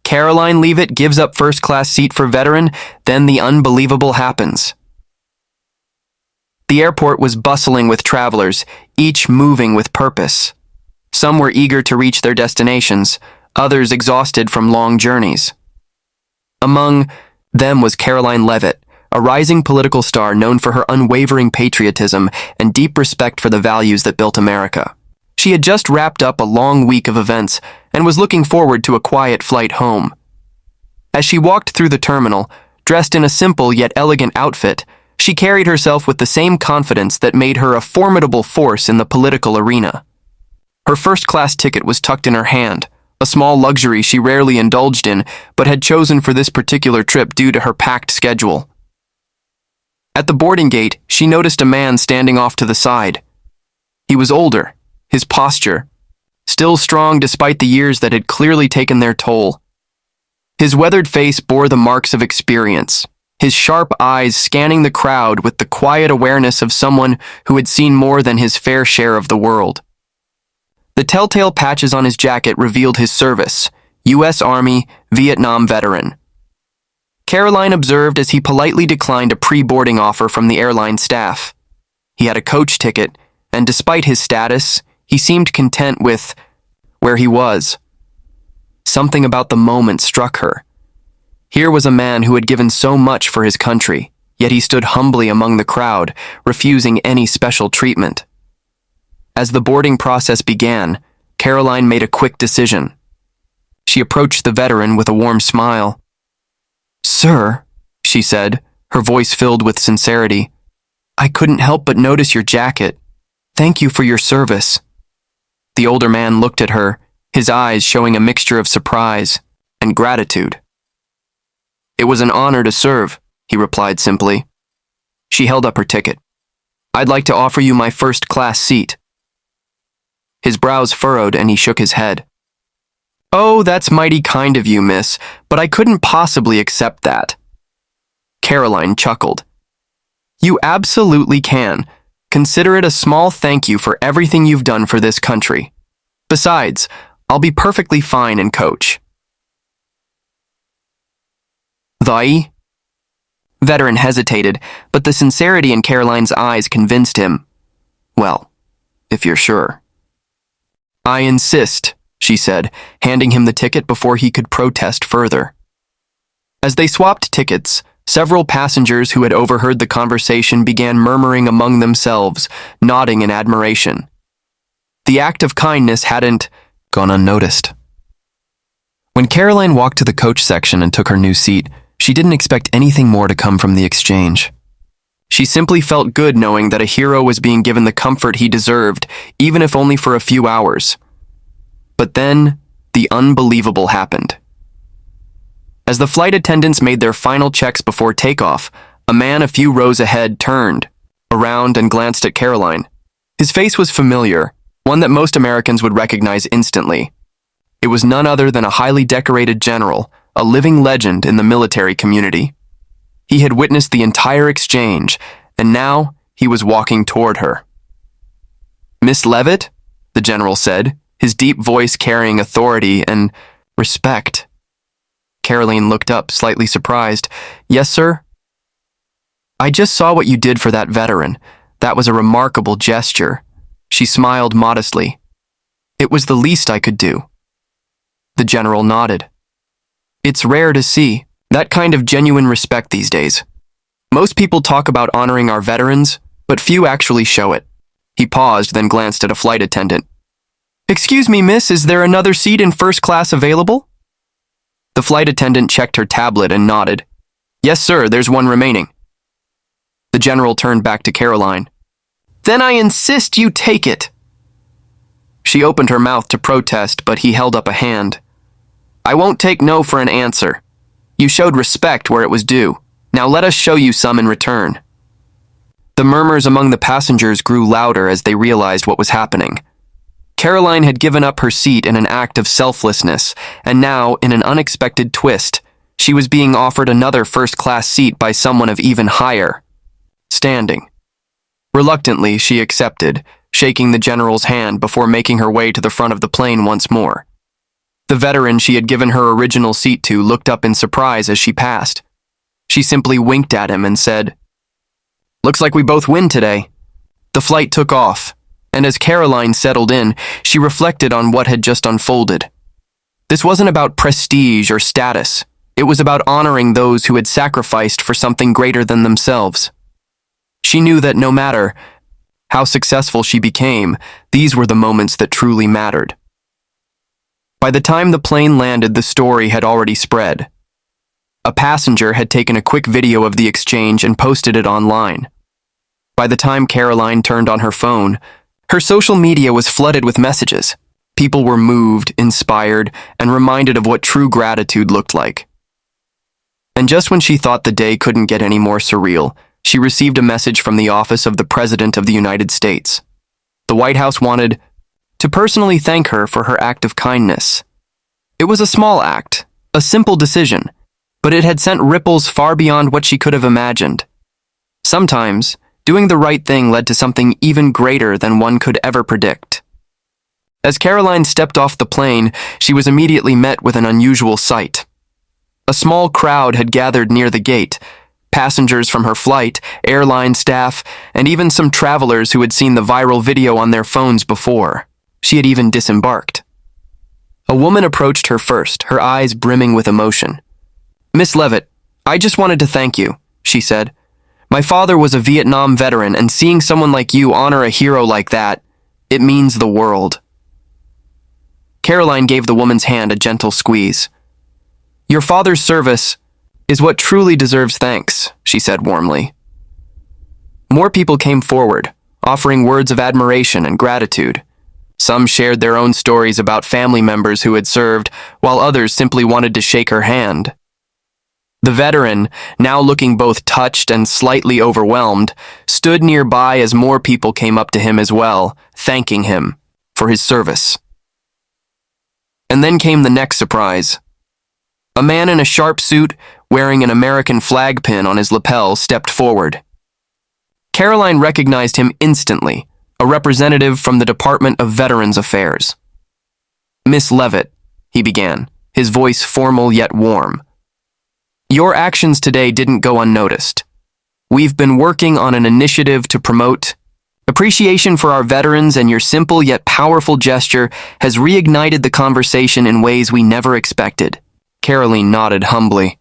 Karoline Leavitt gives up first-class seat for veteran, then the unbelievable happens. The airport was bustling with travelers, each moving with purpose. Some were eager to reach their destinations, others exhausted from long journeys. Among them was Karoline Leavitt, a rising political star known for her unwavering patriotism and deep respect for the values that built America. She had just wrapped up a long week of events and was looking forward to a quiet flight home. As she walked through the terminal, dressed in a simple yet elegant outfit, she carried herself with the same confidence that made her a formidable force in the political arena. Her first-class ticket was tucked in her hand, a small luxury she rarely indulged in, but had chosen for this particular trip due to her packed schedule. At the boarding gate, she noticed a man standing off to the side. He was older, his posture still strong despite the years that had clearly taken their toll. His weathered face bore the marks of experience, his sharp eyes scanning the crowd with the quiet awareness of someone who had seen more than his fair share of the world. The telltale patches on his jacket revealed his service, U.S. Army, Vietnam veteran. Karoline observed as he politely declined a pre-boarding offer from the airline staff. He had a coach ticket, and despite his status, he seemed content with where he was. Something about the moment struck her. Here was a man who had given so much for his country, yet he stood humbly among the crowd, refusing any special treatment. As the boarding process began, Karoline made a quick decision. She approached the veteran with a warm smile. "Sir," she said, her voice filled with sincerity, "I couldn't help but notice your jacket. Thank you for your service." The older man looked at her, his eyes showing a mixture of surprise and gratitude. "It was an honor to serve," he replied simply. She held up her ticket. "I'd like to offer you my first-class seat." His brows furrowed and he shook his head. "Oh, that's mighty kind of you, miss, but I couldn't possibly accept that." Karoline chuckled. "You absolutely can. Consider it a small thank you for everything you've done for this country. Besides, I'll be perfectly fine in coach." "Thai?" Veteran hesitated, but the sincerity in Karoline's eyes convinced him. "Well, if you're sure." "I insist," she said, handing him the ticket before he could protest further. As they swapped tickets, several passengers who had overheard the conversation began murmuring among themselves, nodding in admiration. The act of kindness hadn't gone unnoticed. When Karoline walked to the coach section and took her new seat, she didn't expect anything more to come from the exchange. She simply felt good knowing that a hero was being given the comfort he deserved, even if only for a few hours. But then, the unbelievable happened. As the flight attendants made their final checks before takeoff, a man a few rows ahead turned around and glanced at Karoline. His face was familiar, one that most Americans would recognize instantly. It was none other than a highly decorated general, a living legend in the military community. He had witnessed the entire exchange, and now he was walking toward her. "Miss Leavitt?" the general said, his deep voice carrying authority and respect. Karoline looked up, slightly surprised. "Yes, sir?" "I just saw what you did for that veteran. That was a remarkable gesture." She smiled modestly. "It was the least I could do." The general nodded. "It's rare to see that kind of genuine respect these days. Most people talk about honoring our veterans, but few actually show it." He paused, then glanced at a flight attendant. "Excuse me, miss, is there another seat in first class available?" The flight attendant checked her tablet and nodded. "Yes, sir, there's one remaining." The general turned back to Karoline. "Then I insist you take it." She opened her mouth to protest, but he held up a hand. "I won't take no for an answer. You showed respect where it was due. Now let us show you some in return." The murmurs among the passengers grew louder as they realized what was happening. Karoline had given up her seat in an act of selflessness, and now, in an unexpected twist, she was being offered another first-class seat by someone of even higher standing. Reluctantly, she accepted, shaking the general's hand before making her way to the front of the plane once more. The veteran she had given her original seat to looked up in surprise as she passed. She simply winked at him and said, "Looks like we both win today." The flight took off, and as Karoline settled in, she reflected on what had just unfolded. This wasn't about prestige or status. It was about honoring those who had sacrificed for something greater than themselves. She knew that no matter how successful she became, these were the moments that truly mattered. By the time the plane landed, the story had already spread. A passenger had taken a quick video of the exchange and posted it online. By the time Karoline turned on her phone, her social media was flooded with messages. People were moved, inspired, and reminded of what true gratitude looked like. And just when she thought the day couldn't get any more surreal, she received a message from the office of the President of the United States. The White House wanted to personally thank her for her act of kindness. It was a small act, a simple decision, but it had sent ripples far beyond what she could have imagined. Sometimes, doing the right thing led to something even greater than one could ever predict. As Karoline stepped off the plane, she was immediately met with an unusual sight. A small crowd had gathered near the gate, passengers from her flight, airline staff, and even some travelers who had seen the viral video on their phones before. She had even disembarked. A woman approached her first, her eyes brimming with emotion. "Miss Leavitt, I just wanted to thank you," she said. "My father was a Vietnam veteran, and seeing someone like you honor a hero like that, it means the world." Karoline gave the woman's hand a gentle squeeze. "Your father's service is what truly deserves thanks," she said warmly. More people came forward, offering words of admiration and gratitude. Some shared their own stories about family members who had served, while others simply wanted to shake her hand. The veteran, now looking both touched and slightly overwhelmed, stood nearby as more people came up to him as well, thanking him for his service. And then came the next surprise. A man in a sharp suit, wearing an American flag pin on his lapel, stepped forward. Karoline recognized him instantly, a representative from the Department of Veterans Affairs. "Miss Leavitt," he began, his voice formal yet warm. "Your actions today didn't go unnoticed. We've been working on an initiative to promote appreciation for our veterans, and your simple yet powerful gesture has reignited the conversation in ways we never expected." Karoline nodded humbly.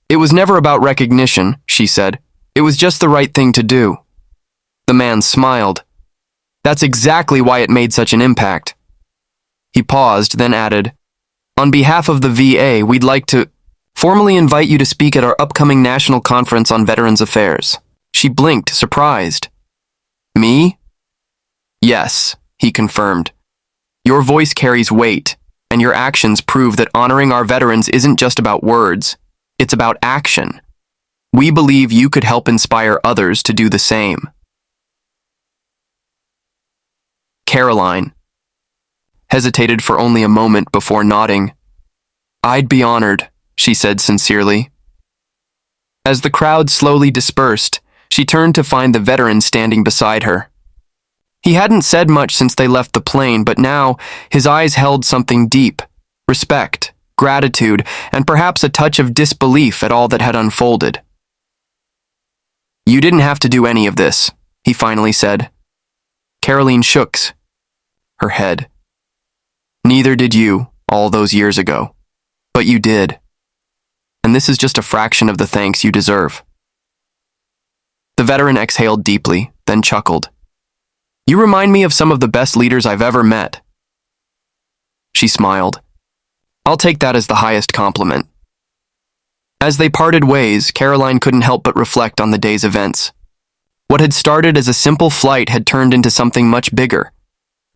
"It was never about recognition," she said. "It was just the right thing to do." The man smiled. "That's exactly why it made such an impact." He paused, then added, "On behalf of the VA, we'd like to formally invite you to speak at our upcoming National Conference on Veterans Affairs." She blinked, surprised. "Me?" "Yes," he confirmed. "Your voice carries weight, and your actions prove that honoring our veterans isn't just about words, it's about action. We believe you could help inspire others to do the same." Karoline hesitated for only a moment before nodding. "I'd be honored," she said sincerely. As the crowd slowly dispersed, she turned to find the veteran standing beside her. He hadn't said much since they left the plane, but now his eyes held something deep: respect, gratitude, and perhaps a touch of disbelief at all that had unfolded. "You didn't have to do any of this," he finally said. Karoline shook her head. "Neither did you all those years ago, but you did. And this is just a fraction of the thanks you deserve." The veteran exhaled deeply, then chuckled. "You remind me of some of the best leaders I've ever met." She smiled. "I'll take that as the highest compliment." As they parted ways, Karoline couldn't help but reflect on the day's events. What had started as a simple flight had turned into something much bigger,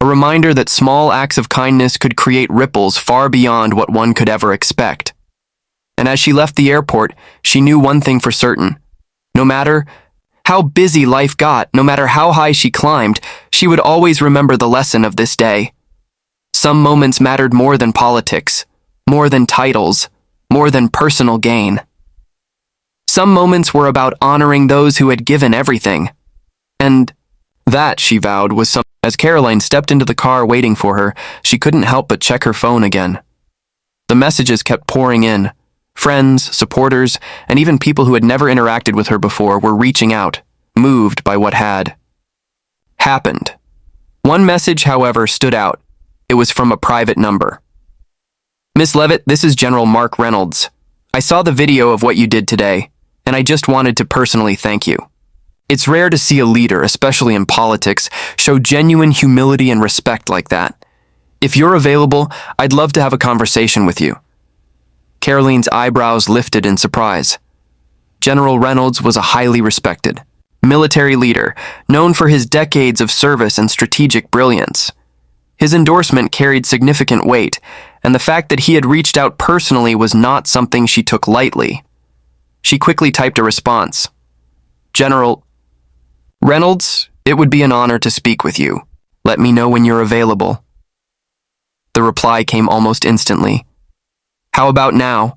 a reminder that small acts of kindness could create ripples far beyond what one could ever expect. And as she left the airport, she knew one thing for certain. No matter how busy life got, no matter how high she climbed, she would always remember the lesson of this day. Some moments mattered more than politics, more than titles, more than personal gain. Some moments were about honoring those who had given everything. And that, she vowed, was something. As Karoline stepped into the car waiting for her, she couldn't help but check her phone again. The messages kept pouring in. Friends, supporters, and even people who had never interacted with her before were reaching out, moved by what had happened. One message, however, stood out. It was from a private number. "Miss Leavitt, this is General Mark Reynolds. I saw the video of what you did today, and I just wanted to personally thank you. It's rare to see a leader, especially in politics, show genuine humility and respect like that. If you're available, I'd love to have a conversation with you." Karoline's eyebrows lifted in surprise. General Reynolds was a highly respected military leader, known for his decades of service and strategic brilliance. His endorsement carried significant weight, and the fact that he had reached out personally was not something she took lightly. She quickly typed a response. "General Reynolds, it would be an honor to speak with you. Let me know when you're available." The reply came almost instantly. "How about now?"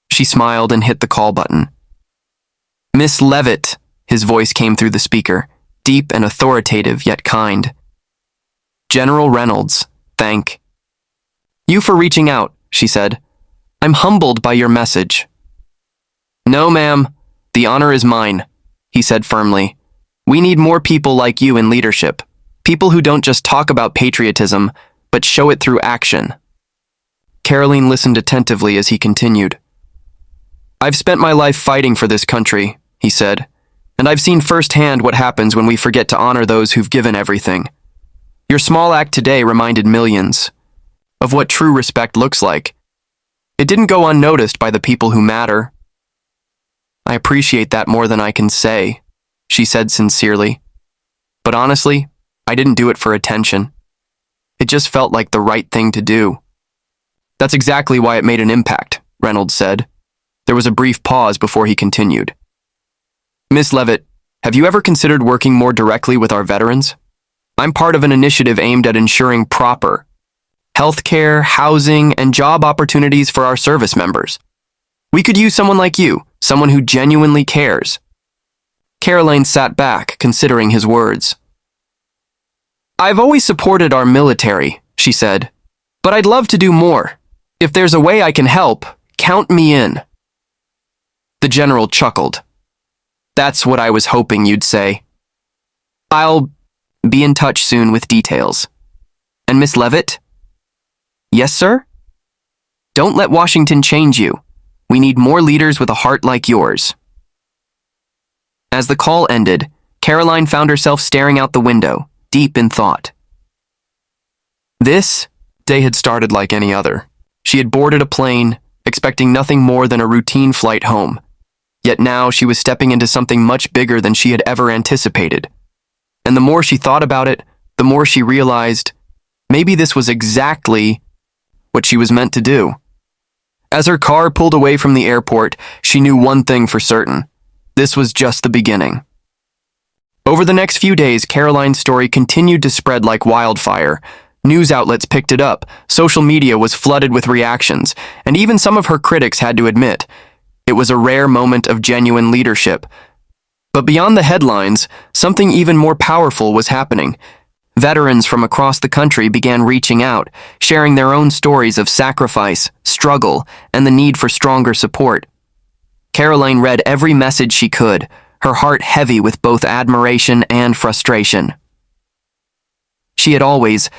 She smiled and hit the call button. "Miss Leavitt," his voice came through the speaker, deep and authoritative yet kind. "General Reynolds, thank you for reaching out," she said. "I'm humbled by your message." "No, ma'am, the honor is mine," he said firmly. "We need more people like you in leadership, people who don't just talk about patriotism, but show it through action." Karoline listened attentively as he continued. "I've spent my life fighting for this country," he said, "and I've seen firsthand what happens when we forget to honor those who've given everything. Your small act today reminded millions of what true respect looks like. It didn't go unnoticed by the people who matter." "I appreciate that more than I can say," she said sincerely. "But honestly, I didn't do it for attention. It just felt like the right thing to do." "That's exactly why it made an impact," Reynolds said. There was a brief pause before he continued. "Miss Leavitt, have you ever considered working more directly with our veterans? I'm part of an initiative aimed at ensuring proper healthcare, housing, and job opportunities for our service members. We could use someone like you, someone who genuinely cares." Karoline sat back, considering his words. "I've always supported our military," she said, "but I'd love to do more. If there's a way I can help, count me in." The general chuckled. "That's what I was hoping you'd say. I'll be in touch soon with details. And Miss Leavitt?" "Yes, sir?" "Don't let Washington change you. We need more leaders with a heart like yours." As the call ended, Karoline found herself staring out the window, deep in thought. This day had started like any other. She had boarded a plane, expecting nothing more than a routine flight home. Yet now she was stepping into something much bigger than she had ever anticipated. And the more she thought about it, the more she realized maybe this was exactly what she was meant to do. As her car pulled away from the airport, she knew one thing for certain. This was just the beginning. Over the next few days, Karoline's story continued to spread like wildfire. News outlets picked it up, social media was flooded with reactions, and even some of her critics had to admit it was a rare moment of genuine leadership. But beyond the headlines, something even more powerful was happening. Veterans from across the country began reaching out, sharing their own stories of sacrifice, struggle, and the need for stronger support. Karoline read every message she could, her heart heavy with both admiration and frustration. She had always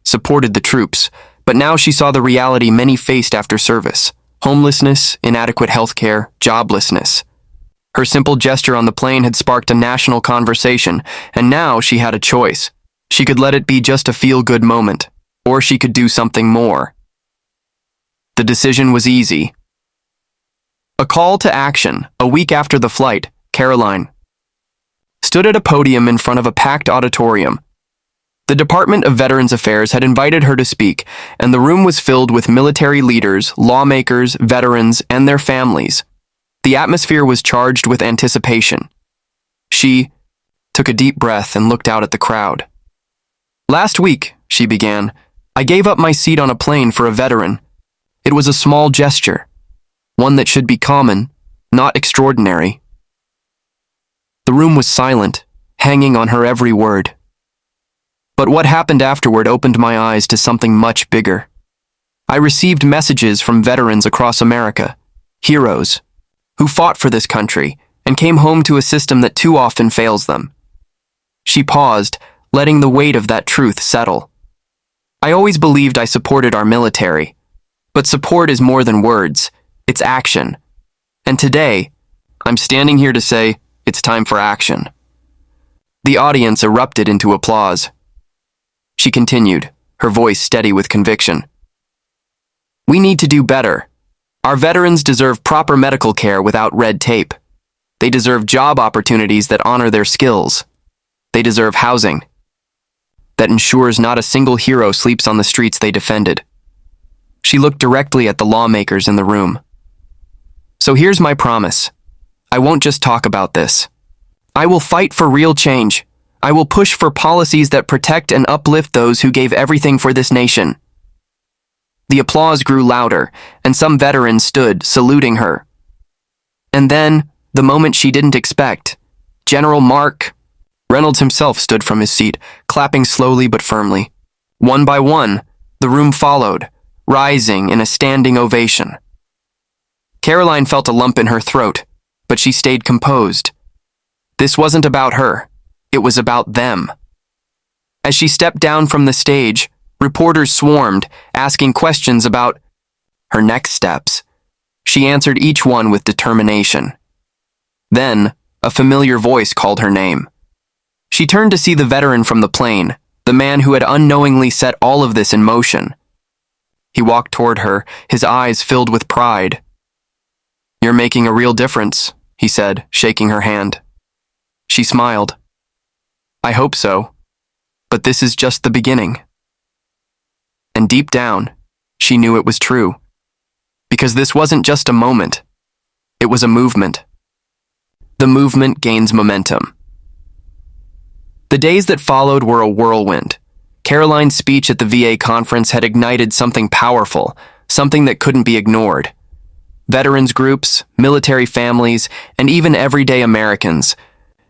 supported the troops, but now she saw the reality many faced after service: homelessness, inadequate health care, joblessness. Her simple gesture on the plane had sparked a national conversation, and now she had a choice. She could let it be just a feel-good moment, or she could do something more. The decision was easy. A call to action. A week after the flight, Karoline stood at a podium in front of a packed auditorium. The Department of Veterans Affairs had invited her to speak, and the room was filled with military leaders, lawmakers, veterans, and their families. The atmosphere was charged with anticipation. She took a deep breath and looked out at the crowd. "Last week," she began, "I gave up my seat on a plane for a veteran. It was a small gesture, one that should be common, not extraordinary." The room was silent, hanging on her every word. But what happened afterward opened my eyes to something much bigger. I received messages from veterans across America, heroes, who fought for this country and came home to a system that too often fails them. She paused, letting the weight of that truth settle. I always believed I supported our military, but support is more than words, it's action. And today, I'm standing here to say it's time for action. The audience erupted into applause. She continued, her voice steady with conviction. We need to do better. Our veterans deserve proper medical care without red tape. They deserve job opportunities that honor their skills. They deserve housing that ensures not a single hero sleeps on the streets they defended. She looked directly at the lawmakers in the room. So here's my promise. I won't just talk about this. I will fight for real change. I will push for policies that protect and uplift those who gave everything for this nation. The applause grew louder, and some veterans stood, saluting her. And then, the moment she didn't expect, General Mark Reynolds himself stood from his seat, clapping slowly but firmly. One by one, the room followed, rising in a standing ovation. Karoline felt a lump in her throat, but she stayed composed. This wasn't about her. It was about them. As she stepped down from the stage, reporters swarmed, asking questions about her next steps. She answered each one with determination. Then, a familiar voice called her name. She turned to see the veteran from the plane, the man who had unknowingly set all of this in motion. He walked toward her, his eyes filled with pride. You're making a real difference, he said, shaking her hand. She smiled. I hope so, but this is just the beginning. And deep down, she knew it was true. Because this wasn't just a moment. It was a movement. The movement gains momentum. The days that followed were a whirlwind. Karoline's speech at the VA conference had ignited something powerful, something that couldn't be ignored. Veterans groups, military families, and even everyday Americans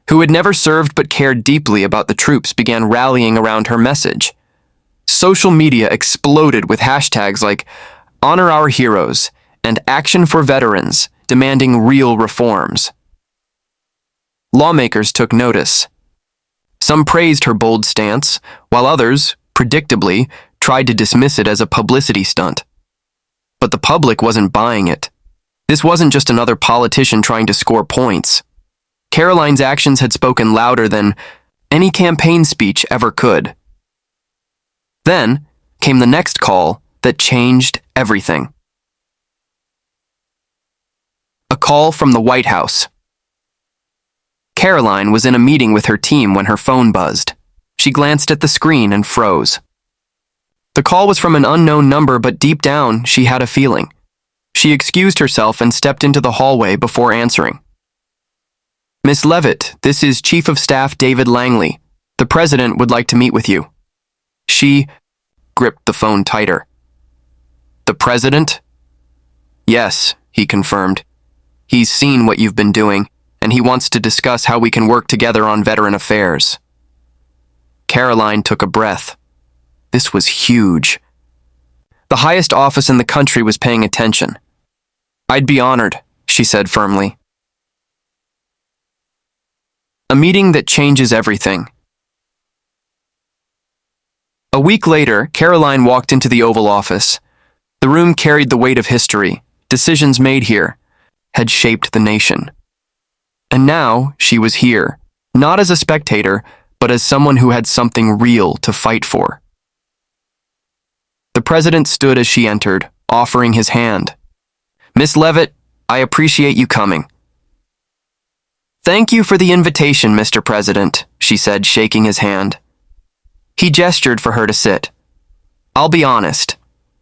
who had never served but cared deeply about the troops began rallying around her message. Social media exploded with hashtags like Honor Our Heroes and Action for Veterans, demanding real reforms. Lawmakers took notice. Some praised her bold stance, while others, predictably, tried to dismiss it as a publicity stunt. But the public wasn't buying it. This wasn't just another politician trying to score points. Karoline's actions had spoken louder than any campaign speech ever could. Then came the next call that changed everything. A call from the White House. Karoline was in a meeting with her team when her phone buzzed. She glanced at the screen and froze. The call was from an unknown number, but deep down, she had a feeling. She excused herself and stepped into the hallway before answering. Miss Leavitt, this is Chief of Staff David Langley. The President would like to meet with you. She gripped the phone tighter. The President? Yes, he confirmed. He's seen what you've been doing, and he wants to discuss how we can work together on veteran affairs. Karoline took a breath. This was huge. The highest office in the country was paying attention. I'd be honored, she said firmly. A meeting that changes everything. A week later, Karoline walked into the Oval Office. The room carried the weight of history. Decisions made here had shaped the nation. And now she was here, not as a spectator, but as someone who had something real to fight for. The President stood as she entered, offering his hand. Miss Leavitt, I appreciate you coming. Thank you for the invitation, Mr. President, she said, shaking his hand. He gestured for her to sit. I'll be honest.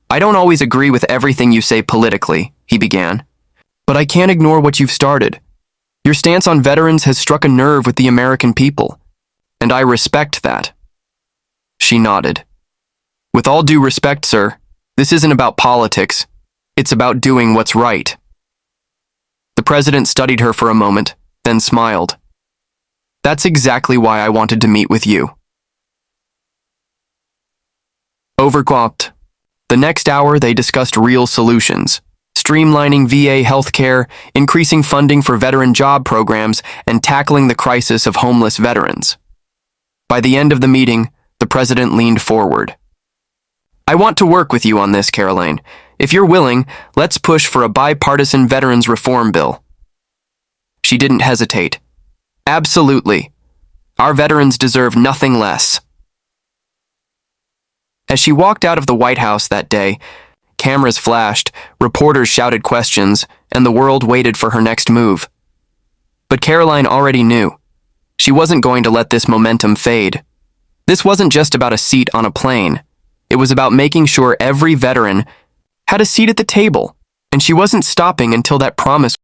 I don't always agree with everything you say politically, he began. But I can't ignore what you've started. Your stance on veterans has struck a nerve with the American people, and I respect that. She nodded. With all due respect, sir, this isn't about politics. It's about doing what's right. The President studied her for a moment, then smiled. That's exactly why I wanted to meet with you. Overquote. The next hour, they discussed real solutions: streamlining VA healthcare, increasing funding for veteran job programs, and tackling the crisis of homeless veterans. By the end of the meeting, the president leaned forward. "I want to work with you on this, Karoline. If you're willing, let's push for a bipartisan veterans reform bill." She didn't hesitate. "Absolutely. Our veterans deserve nothing less." As she walked out of the White House that day, cameras flashed, reporters shouted questions, and the world waited for her next move. But Karoline already knew. She wasn't going to let this momentum fade. This wasn't just about a seat on a plane. It was about making sure every veteran had a seat at the table, and she wasn't stopping until that promise